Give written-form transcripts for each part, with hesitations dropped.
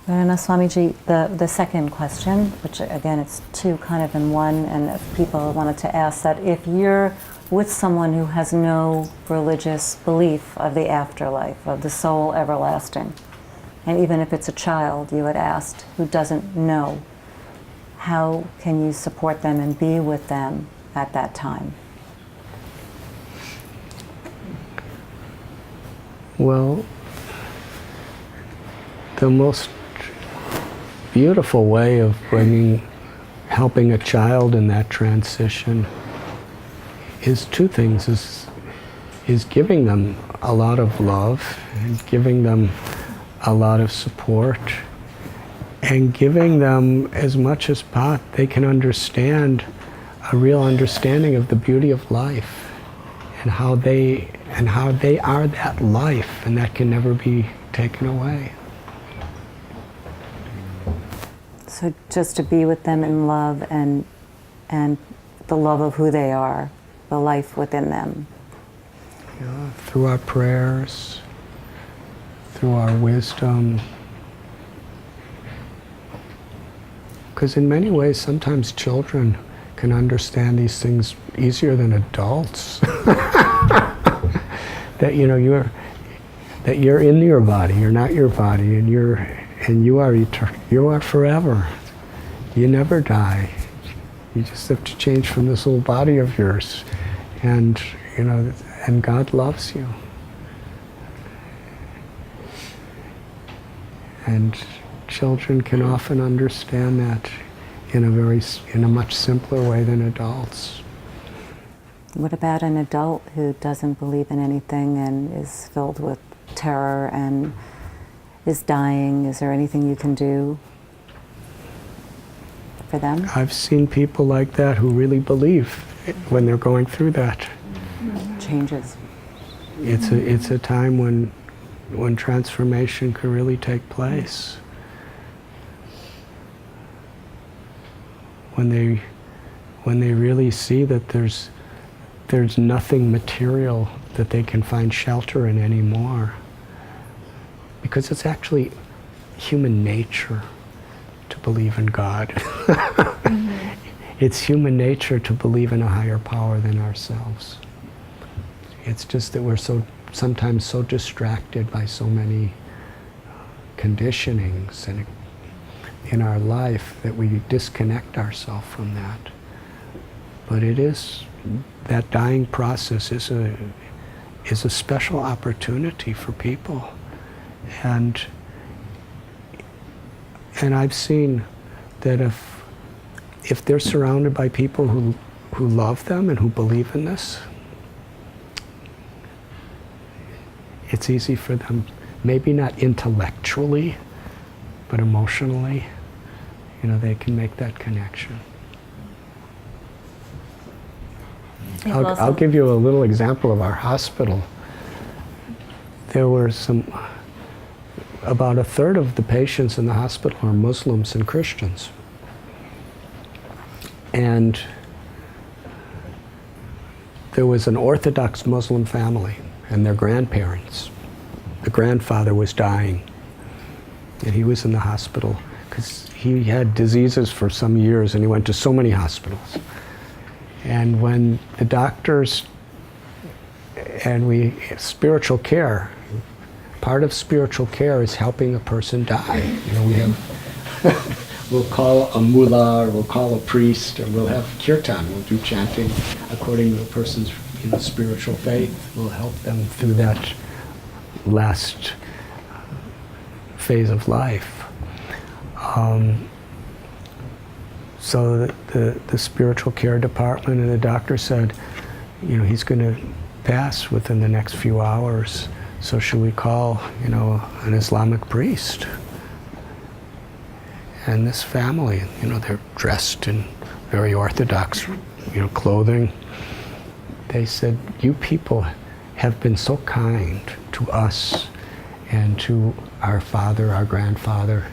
Radhanath Swamiji, the second question, which again it's two kind of in one, and if people wanted to ask that if you're with someone who has no religious belief of the afterlife, of the soul everlasting, and even if it's a child you had asked who doesn't know, how can you support them and be with them at that time? Well, the most beautiful way of helping a child in that transition is two things, is giving them a lot of love, and giving them a lot of support, and giving them as much as they can understand, a real understanding of the beauty of life, and how they are that life, and that can never be taken away. So just to be with them in love and the love of who they are, the life within them. Yeah, through our prayers, through our wisdom. Because in many ways, sometimes children can understand these things easier than adults. That you're in your body, you're not your body, and you are forever. You never die. You just have to change from this little body of yours, and and God loves you. And children can often understand that in a much simpler way than adults. What about an adult who doesn't believe in anything and is filled with terror and is dying? Is there anything you can do for them? I've seen people like that who really believe when they're going through that. Changes. It's a time when transformation can really take place. When they really see that there's nothing material that they can find shelter in anymore. Because it's actually human nature to believe in God. It's human nature to believe in a higher power than ourselves. It's just that we're sometimes so distracted by so many conditionings in our life that we disconnect ourselves from that. But that dying process is a special opportunity for people. And I've seen that if they're surrounded by people who love them and who believe in this, it's easy for them, maybe not intellectually, but emotionally, they can make that connection. I'll give you a little example of our hospital. There were about a third of the patients in the hospital are Muslims and Christians. And there was an Orthodox Muslim family and their grandparents. The grandfather was dying, and he was in the hospital because he had diseases for some years and he went to so many hospitals. And when the doctors spiritual care, part of spiritual care is helping a person die. We'll call a mullah, or we'll call a priest, or we'll have kirtan. We'll do chanting according to the person's spiritual faith. We'll help them through that last phase of life. So the spiritual care department and the doctor said, he's going to pass within the next few hours. So should we call, an Islamic priest? And this family, they're dressed in very Orthodox, clothing. They said, you people have been so kind to us and to our father, our grandfather.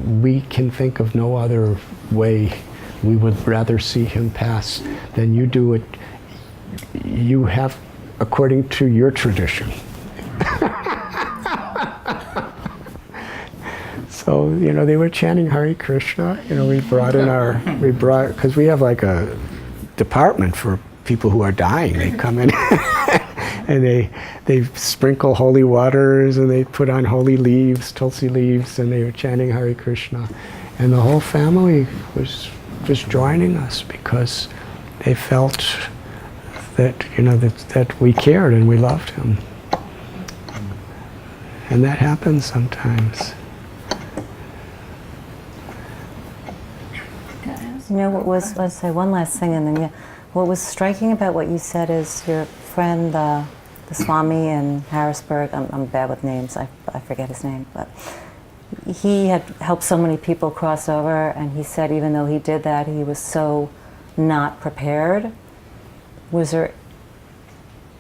We can think of no other way. We would rather see him pass than you do it. You have, according to your tradition. So, they were chanting Hare Krishna. Because we have like a department for people who are dying. They come in and they sprinkle holy waters and they put on holy leaves, tulsi leaves, and they were chanting Hare Krishna. And the whole family was just joining us because they felt that, that we cared and we loved him. And that happens sometimes. Let's say one last thing, and then what was striking about what you said is your friend, the Swami in Harrisburg, I'm bad with names, I forget his name, but he had helped so many people cross over, and he said even though he did that, he was so not prepared. Was there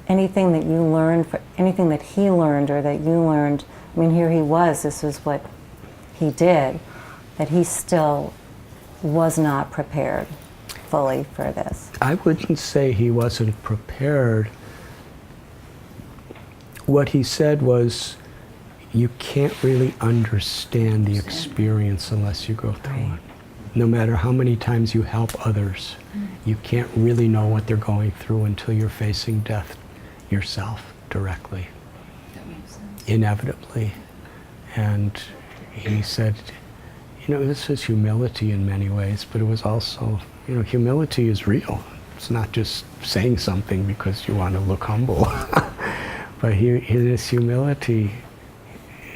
anything that you learned, anything that he learned or that you learned? I mean, here he was, this was what he did, that he still was not prepared fully for this. I wouldn't say he wasn't prepared. What he said was, you can't really understand the experience unless you go through it. No matter how many times you help others, you can't really know what they're going through until you're facing death yourself directly. That makes sense. Inevitably. And he said, this is humility in many ways, but it was also, humility is real. It's not just saying something because you want to look humble. But in his humility,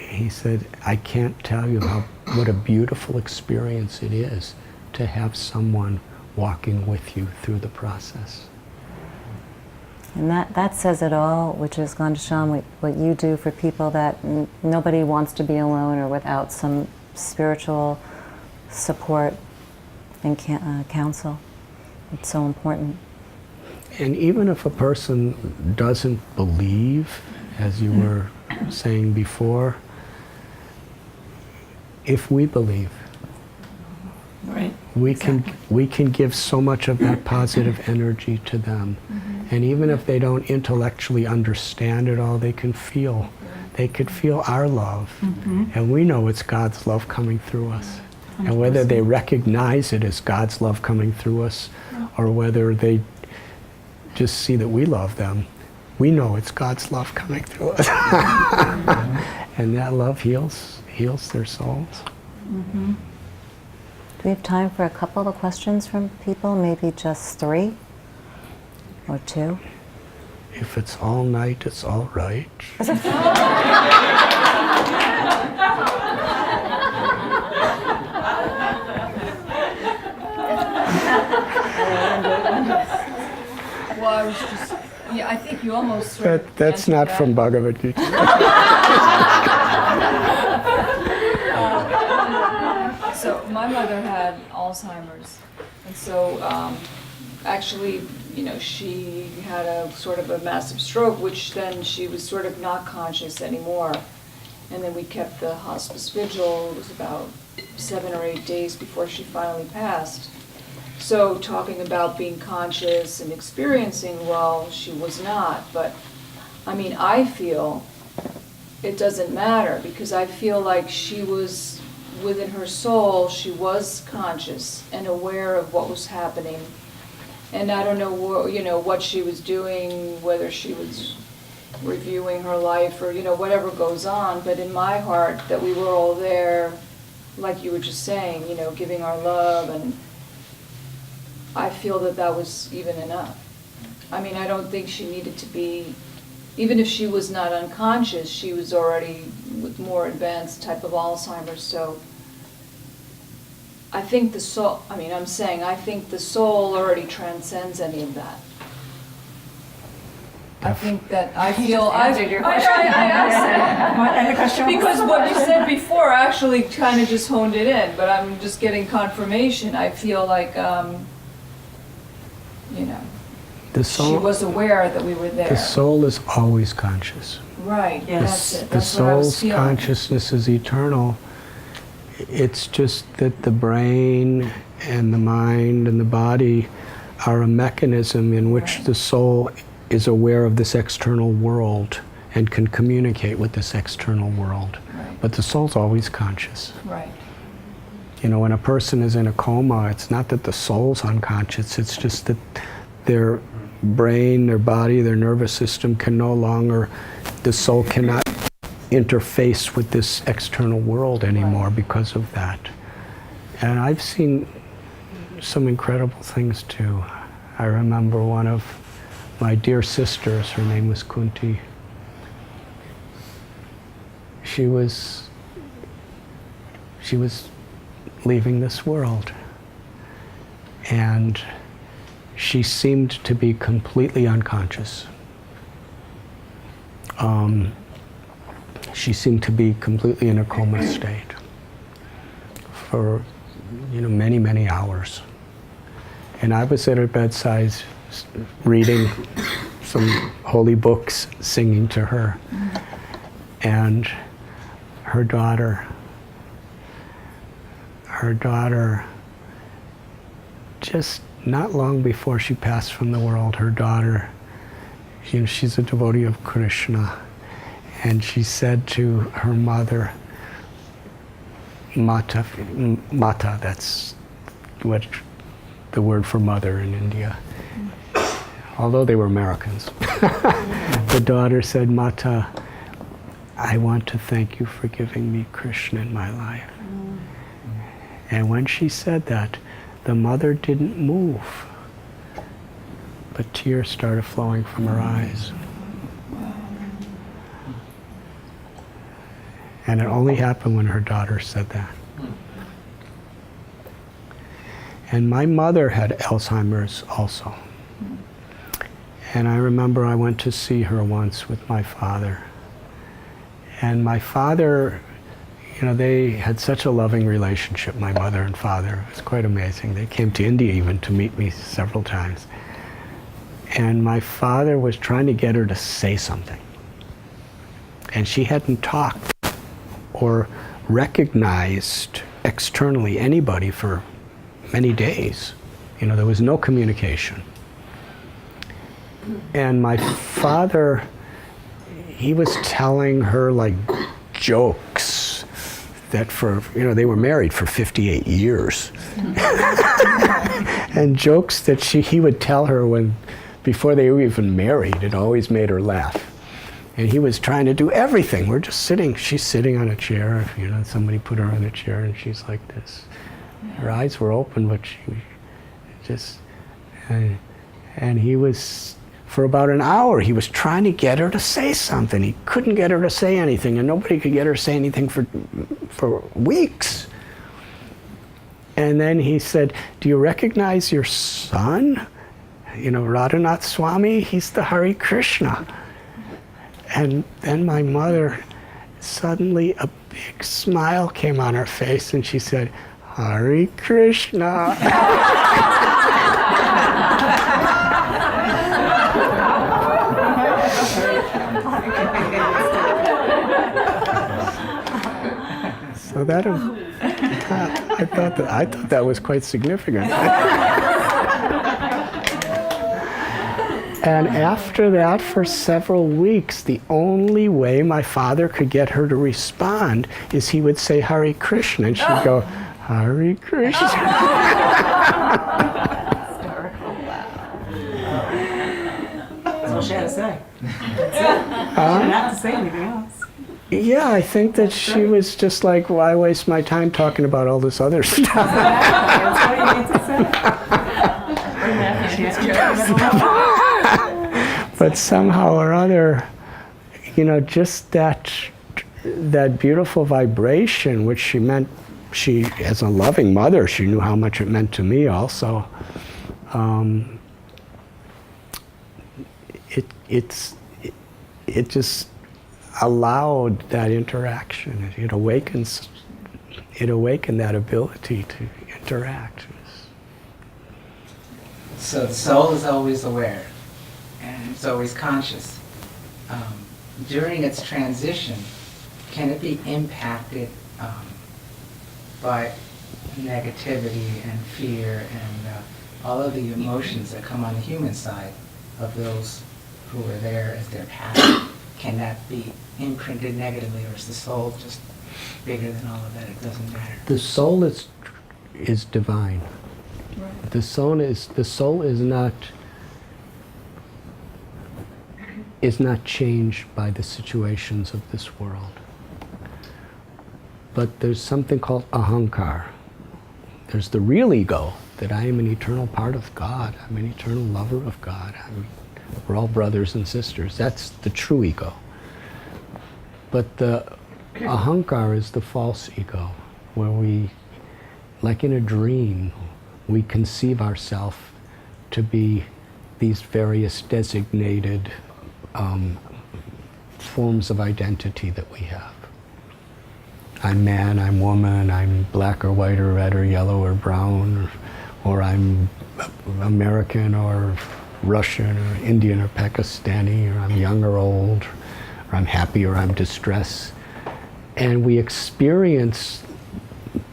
he said, I can't tell you what a beautiful experience it is to have someone walking with you through the process. And that says it all, which is gone to show what you do for people that nobody wants to be alone or without some spiritual support and counsel. It's so important. And even if a person doesn't believe, as you were saying before, if we believe, Right. we can give so much of that positive energy to them. And even if they don't intellectually understand it all, they can feel. They could feel our love. And we know it's God's love coming through us. 100%. And whether they recognize it as God's love coming through us, or whether they just see that we love them, we know it's God's love coming through us. And that love heals their souls. Do we have time for a couple of questions from people? Maybe just 3 or 2? If it's all night, it's all right. Well, I was just, I think you almost That's not from Bhagavad Gita. So my mother had Alzheimer's, and so actually, she had a sort of a massive stroke, which then she was sort of not conscious anymore. And then we kept the hospice vigil. It was about 7 or 8 days before she finally passed. So talking about being conscious and experiencing, well, she was not. But I feel it doesn't matter, because I feel like she was, within her soul, she was conscious and aware of what was happening. And I don't know what she was doing, whether she was reviewing her life or whatever goes on, but in my heart that we were all there, like you were just saying, giving our love, and I feel that was even enough. I don't think she needed to be, even if she was not unconscious, she was already with more advanced type of Alzheimer's. So I think the soul, I think the soul already transcends any of that. I think that I feel I answered your question. I And the question was? because what you said before actually kind of just honed it in, but I'm just getting confirmation. I feel like The soul, she was aware that we were there. the soul is always conscious. Right. Yes. That's it. The That's what I was soul's feeling. consciousness is eternal. It's just that the brain and the mind and the body are a mechanism in which the soul is aware of this external world and can communicate with this external world. Right. but the soul's always conscious. Right. You know, when a person is in a coma, it's not that the soul's unconscious, it's just that their brain, their body, their nervous system can no longer, the soul cannot interface with this external world anymore because of that. And I've seen some incredible things too. I remember one of my dear sisters, her name was Kunti. She was leaving this world, and she seemed to be completely unconscious. She seemed to be completely in a coma state for, you know, many, many hours. And I was at her bedside reading some holy books, singing to her. And her daughter, just not long before she passed from the world, her daughter, you know, she's a devotee of Krishna, and she said to her mother, Mata, that's what the word for mother in India, although they were Americans. The daughter said, Mata, I want to thank you for giving me Krishna in my life. And when she said that, the mother didn't move, but tears started flowing from her eyes. And it only happened when her daughter said that. And my mother had Alzheimer's also. And I remember I went to see her once with my father. And my father, you know, they had such a loving relationship, my mother and father. It was quite amazing. They came to India even to meet me several times. And my father was trying to get her to say something. And she hadn't talked or recognized externally anybody for many days. You know, there was no communication. And my father, he was telling her like jokes that for, you know, they were married for 58 years. And jokes that he would tell her before they were even married. It always made her laugh. And he was trying to do everything. We're just sitting, she's sitting on a chair, you know, somebody put her on a chair and she's like this. Her eyes were open, but she just, and he was, for about an hour, he was trying to get her to say something. He couldn't get her to say anything, and nobody could get her to say anything for weeks. And then he said, do you recognize your son? You know, Radhanath Swami, he's the Hare Krishna. And then my mother, suddenly a big smile came on her face and she said, Hare Krishna. So that, I thought that was quite significant. And after that, for several weeks, the only way my father could get her to respond is he would say Hare Krishna, and she'd go, Hare Krishna. That's all she had to say. That's it. She didn't have to say anything else. Yeah, I think that she was just like, why waste my time talking about all this other stuff? That's all you need to say. But somehow or other, you know, just that beautiful vibration, which she, as a loving mother, she knew how much it meant to me also. It just allowed that interaction. It awakened that ability to interact. So the soul is always aware, and it's always conscious. During its transition, can it be impacted by negativity and fear and all of the emotions that come on the human side of those who are there as their path? Can that be imprinted negatively, or is the soul just bigger than all of that? It doesn't matter. The soul is divine. Right. The soul is not changed by the situations of this world. But there's something called ahankar. There's the real ego, that I am an eternal part of God. I'm an eternal lover of God. We're all brothers and sisters. That's the true ego. But the ahankar is the false ego, where we, like in a dream, we conceive ourselves to be these various designated forms of identity that we have. I'm man, I'm woman, I'm black or white or red or yellow or brown, or I'm American or Russian or Indian or Pakistani, or I'm young or old, or I'm happy or I'm distressed. And we experience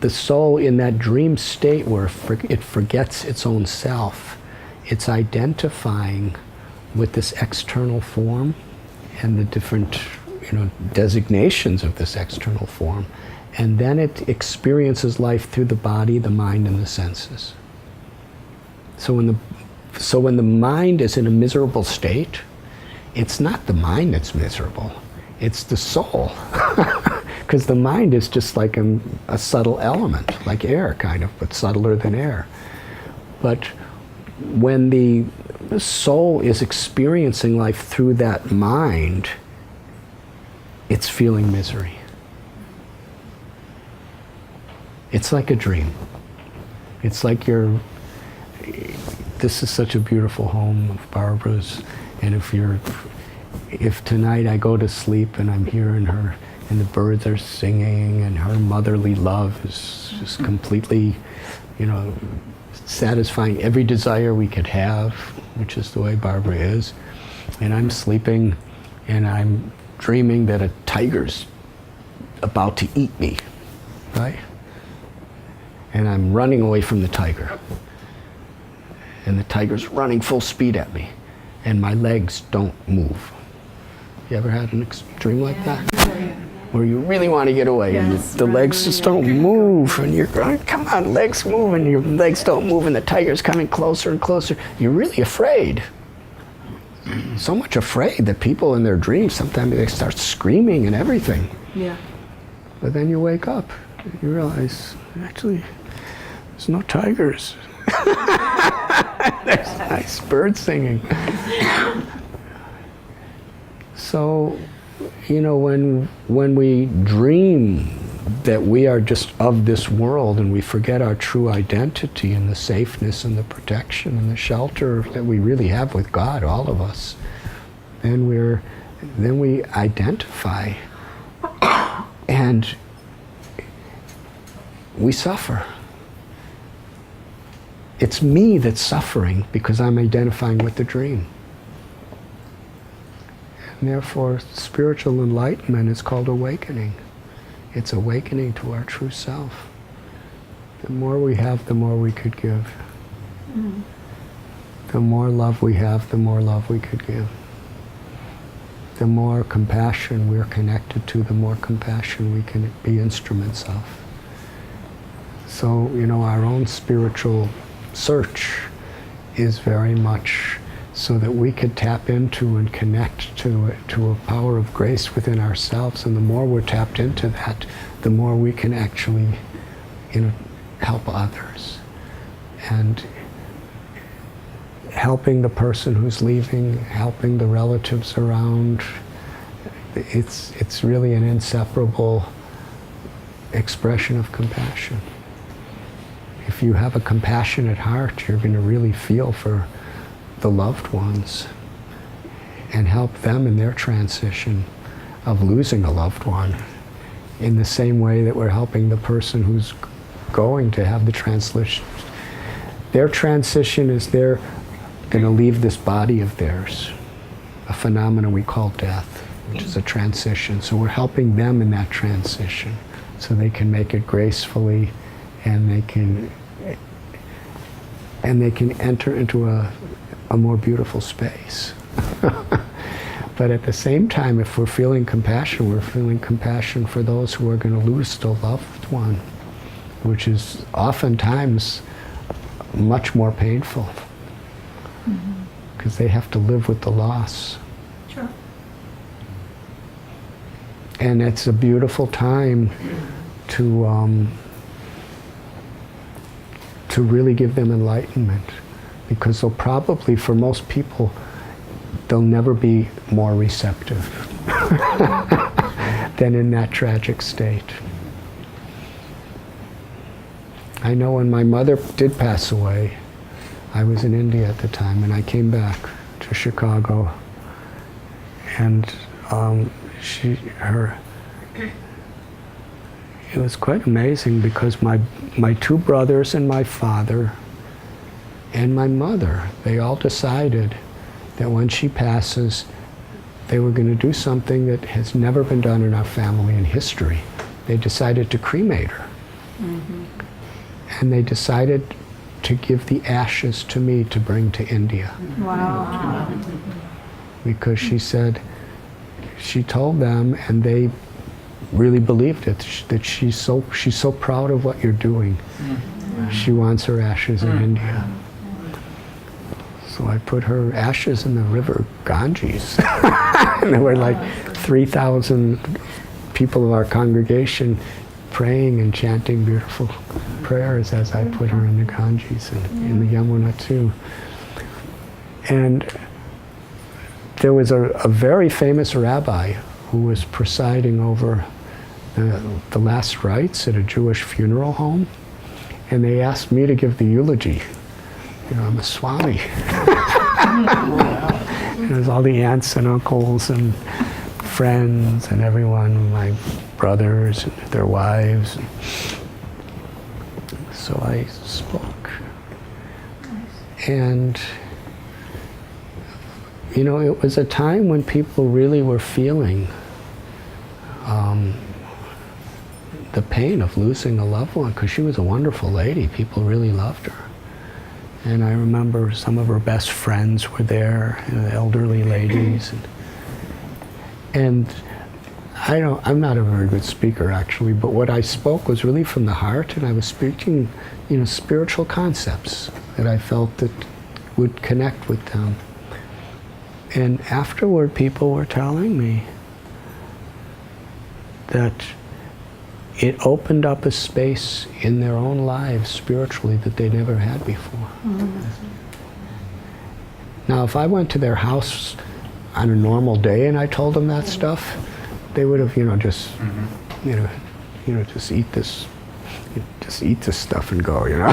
the soul in that dream state where it forgets its own self. It's identifying with this external form and the different designations of this external form. And then it experiences life through the body, the mind, and the senses. So when the mind is in a miserable state, it's not the mind that's miserable, it's the soul. Because the mind is just like a subtle element, like air kind of, but subtler than air. But when the soul is experiencing life through that mind, it's feeling misery. It's like a dream. It's like this is such a beautiful home of Barbara's, and if tonight I go to sleep and I'm hearing her, and the birds are singing, and her motherly love is just completely, satisfying every desire we could have, which is the way Barbara is, and I'm sleeping, and I'm dreaming that a tiger's about to eat me, right? And I'm running away from the tiger. And the tiger's running full speed at me. And my legs don't move. You ever had a dream like that? Where you really want to get away, and the legs just don't move, and you're going, come on, legs move, and your legs don't move, and the tiger's coming closer and closer. You're really afraid. So much afraid that people in their dreams, sometimes they start screaming and everything. Yeah. But then you wake up, and you realize, actually, there's no tigers. There's nice birds singing. So, when we dream that we are just of this world and we forget our true identity and the safeness and the protection and the shelter that we really have with God, all of us, then we identify and we suffer. It's me that's suffering because I'm identifying with the dream. And therefore, spiritual enlightenment is called awakening. It's awakening to our true self. The more we have, the more we could give. Mm-hmm. The more love we have, the more love we could give. The more compassion we're connected to, the more compassion we can be instruments of. So, our own spiritual search is very much so that we could tap into and connect to a power of grace within ourselves. And the more we're tapped into that, the more we can actually help others. And helping the person who's leaving, helping the relatives around, it's really an inseparable expression of compassion. If you have a compassionate heart, you're going to really feel for the loved ones and help them in their transition of losing a loved one, in the same way that we're helping the person who's going to have the transition. Their transition is they're going to leave this body of theirs, a phenomenon we call death, which is a transition. So we're helping them in that transition so they can make it gracefully, and they can enter into a more beautiful space. But at the same time, if we're feeling compassion, we're feeling compassion for those who are going to lose the loved one, which is oftentimes much more painful because they have to live with the loss. Sure. And it's a beautiful time to really give them enlightenment, because they'll probably, for most people, they'll never be more receptive than in that tragic state. I know when my mother did pass away, I was in India at the time, and I came back to Chicago, and it was quite amazing, because my two brothers and my father and my mother, they all decided that when she passes, they were going to do something that has never been done in our family in history. They decided to cremate her. And they decided to give the ashes to me to bring to India. Wow. Because she said, she told them, and they really believed it, that she's so proud of what you're doing. She wants her ashes in India. So I put her ashes in the river Ganges. And there were like 3,000 people of our congregation praying and chanting beautiful prayers as I put her in the Ganges and in the Yamuna too. And there was a very famous rabbi who was presiding over the last rites at a Jewish funeral home, and they asked me to give the eulogy. You know, I'm a Swami. And there's all the aunts and uncles and friends and everyone, my brothers and their wives. So I spoke. And you know, it was a time when people really were feeling the pain of losing a loved one, because she was a wonderful lady. People really loved her. And I remember some of her best friends were there, you know, the elderly ladies. And I'm not a very good speaker, actually, but what I spoke was really from the heart, and I was speaking, you know, spiritual concepts that I felt that would connect with them. And afterward, people were telling me that it opened up a space in their own lives spiritually that they never had before. Now, if I went to their house on a normal day and I told them that stuff, they would have, you know, just eat this stuff and go, you know.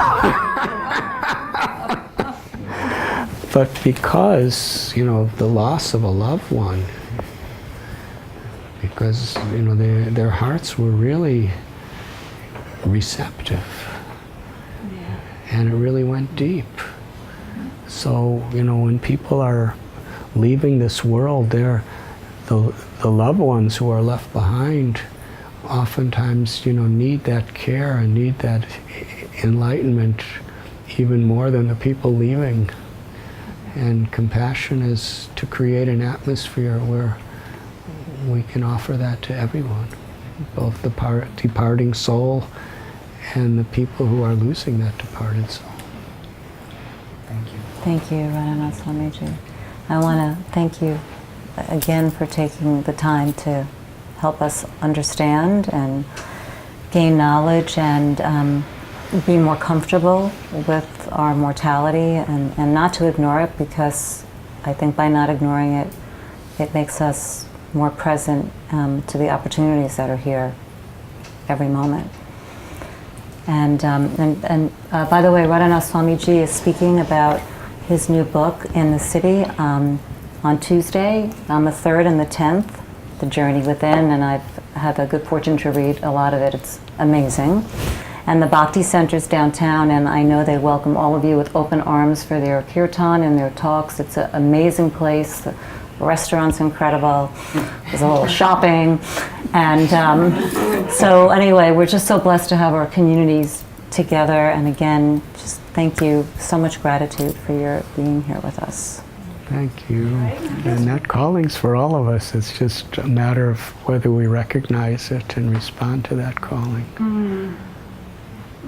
But because, you know, the loss of a loved one, because, you know, their hearts were really receptive. And it really went deep. So, you know, when people are leaving this world, the loved ones who are left behind oftentimes, you know, need that care and need that enlightenment even more than the people leaving. And compassion is to create an atmosphere where we can offer that to everyone, both the departing soul and the people who are losing that departed soul. Thank you. Thank you, Radhanath Swamiji. I want to thank you again for taking the time to help us understand and gain knowledge and be more comfortable with our mortality and not to ignore it, because I think by not ignoring it, it makes us more present to the opportunities that are here every moment. And by the way, Radhanath Swamiji is speaking about his new book in the city on Tuesday, on the 3rd and the 10th, The Journey Within, and I've had the good fortune to read a lot of it. It's amazing. And the Bhakti Center's downtown, and I know they welcome all of you with open arms for their kirtan and their talks. It's an amazing place. The restaurant's incredible. There's a little shopping. And so anyway, we're just so blessed to have our communities together. And again, just thank you. So much gratitude for your being here with us. Thank you. And that calling's for all of us. It's just a matter of whether we recognize it and respond to that calling.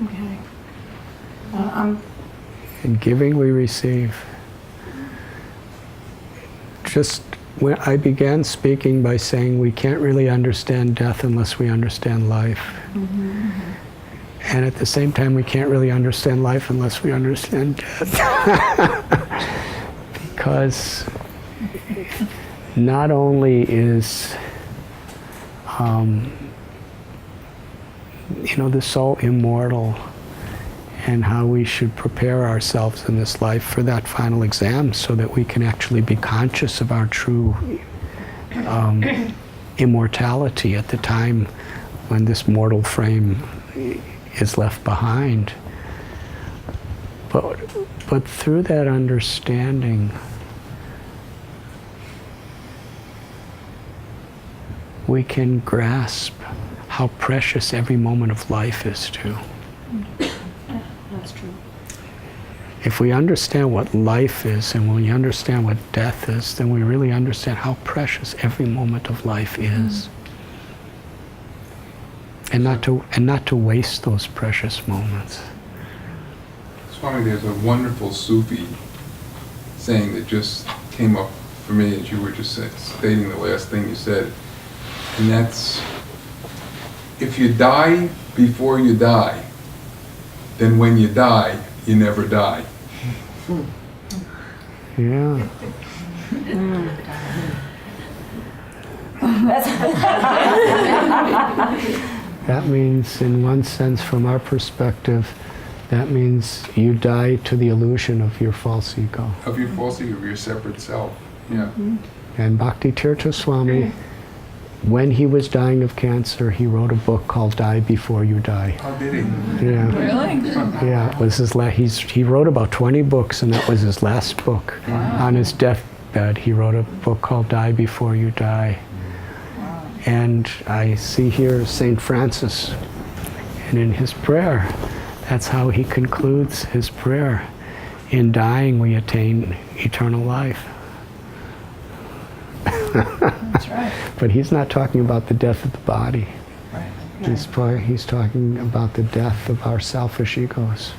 Okay. In giving, we receive. Just when I began speaking by saying we can't really understand death unless we understand life. And at the same time, we can't really understand life unless we understand death. Because not only is the soul immortal, and how we should prepare ourselves in this life for that final exam so that we can actually be conscious of our true immortality at the time when this mortal frame is left behind. But through that understanding, we can grasp how precious every moment of life is too. That's true. If we understand what life is and when we understand what death is, then we really understand how precious every moment of life is. And not to waste those precious moments. Swami, there's a wonderful Sufi saying that just came up for me as you were just stating the last thing you said. And that's, if you die before you die, then when you die, you never die. Yeah. That means, in one sense, from our perspective, that means you die to the illusion of your false ego. Of your false ego, of your separate self. Yeah. And Bhakti Tirtha Swami, when he was dying of cancer, he wrote a book called Die Before You Die. How did he? Yeah. Really? Yeah, it was his he wrote about 20 books, and that was his last book. On his deathbed, he wrote a book called Die Before You Die. And I see here St. Francis, and in his prayer, that's how he concludes his prayer. In dying, we attain eternal life. That's right. But he's not talking about the death of the body. Right. He's talking about the death of our selfish egos.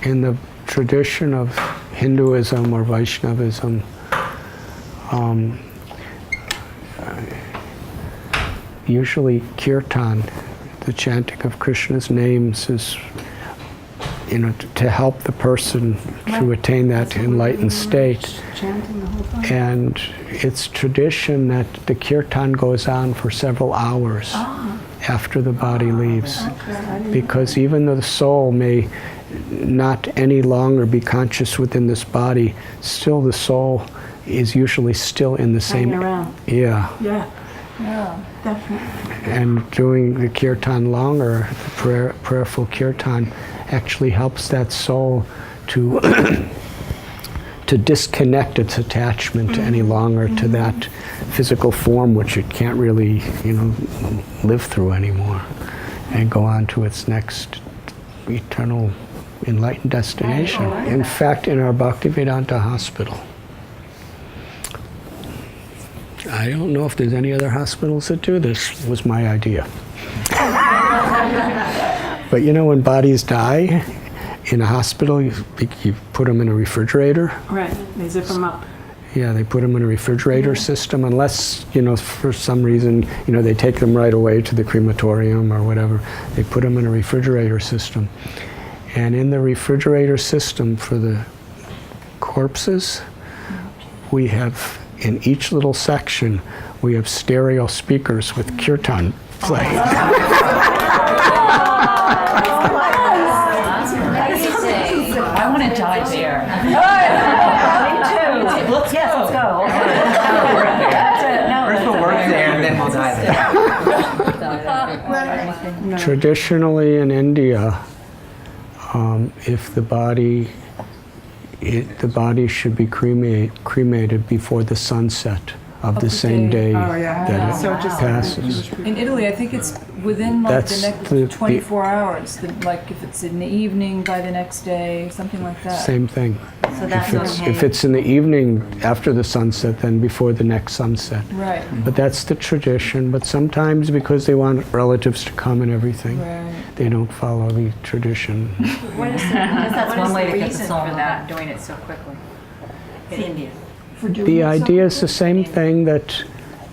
In the tradition of Hinduism or Vaishnavism, usually kirtan, the chanting of Krishna's names, is to help the person to attain that enlightened state. Chanting the whole time. And it's tradition that the kirtan goes on for several hours after the body leaves. Because even though the soul may not any longer be conscious within this body, still the soul is usually still in the same... Hanging around. Yeah. Yeah, Yeah. definitely. And doing the kirtan longer, the prayerful kirtan, actually helps that soul to to disconnect its attachment any longer to that physical form which it can't really, live through anymore, and go on to its next eternal enlightened destination. In fact, in our Bhaktivedanta hospital, I don't know if there's any other hospitals that do this, was my idea. But when bodies die in a hospital, you put them in a refrigerator. Right, they zip them up. Yeah, they put them in a refrigerator system, unless, for some reason, they take them right away to the crematorium or whatever. They put them in a refrigerator system. And in the refrigerator system for the corpses, we have, in each little section, we have stereo speakers with kirtan playing. I want to die there. Let's go. First we'll work there and then we'll die there. Traditionally in India, if the body should be cremated before the sunset of the same day that So it just passes. In Italy, I think it's within the That's next the- 24 hours. Like if it's in the evening by the next day, something like that. Same thing. So that's okay. If it's in the evening after the sunset, then before the next sunset. Right. But that's the tradition. But sometimes, because they want relatives to come and everything, Right. they don't follow the tradition. What is that's one way to get the reason soul for moving. that, doing it so quickly in India? The idea is the same thing, that,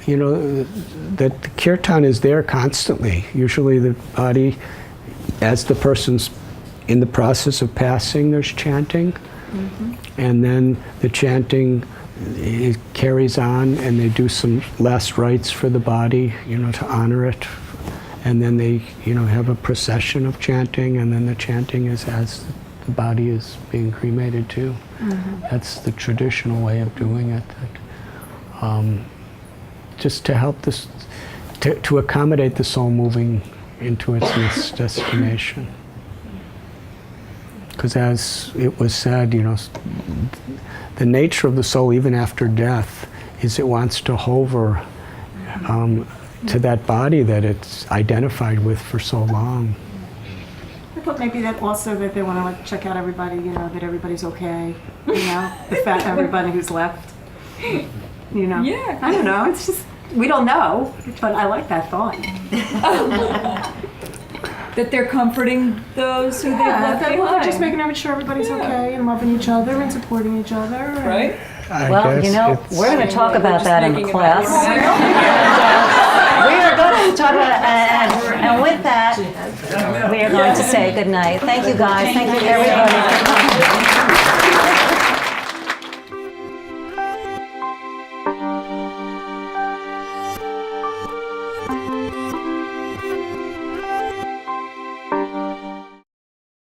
you know, that the kirtan is there constantly. Usually the body, as the person's in the process of passing, there's chanting. And then the chanting, it carries on, and they do some last rites for the body, you know, to honor it. And then they, you know, have a procession of chanting, and then the chanting is as the body is being cremated too. That's the traditional way of doing it. Just to help this, to accommodate the soul moving into its next destination. Because as it was said, you know, the nature of the soul, even after death, is it wants to hover to that body that it's identified with for so long. I thought maybe that also that they want to like check out everybody, you know, that everybody's okay, you know, the fact everybody who's left, you know. Yeah. I don't know. It's just we don't know, but I like that thought. That they're comforting those who they've left that behind. they're just making sure everybody's okay and loving each other and supporting each other. And Right? Well, you know, we're going to talk about that in the class. We are going to talk about it, and with that, we are going to say good night. Thank you guys. Thank you everybody for coming.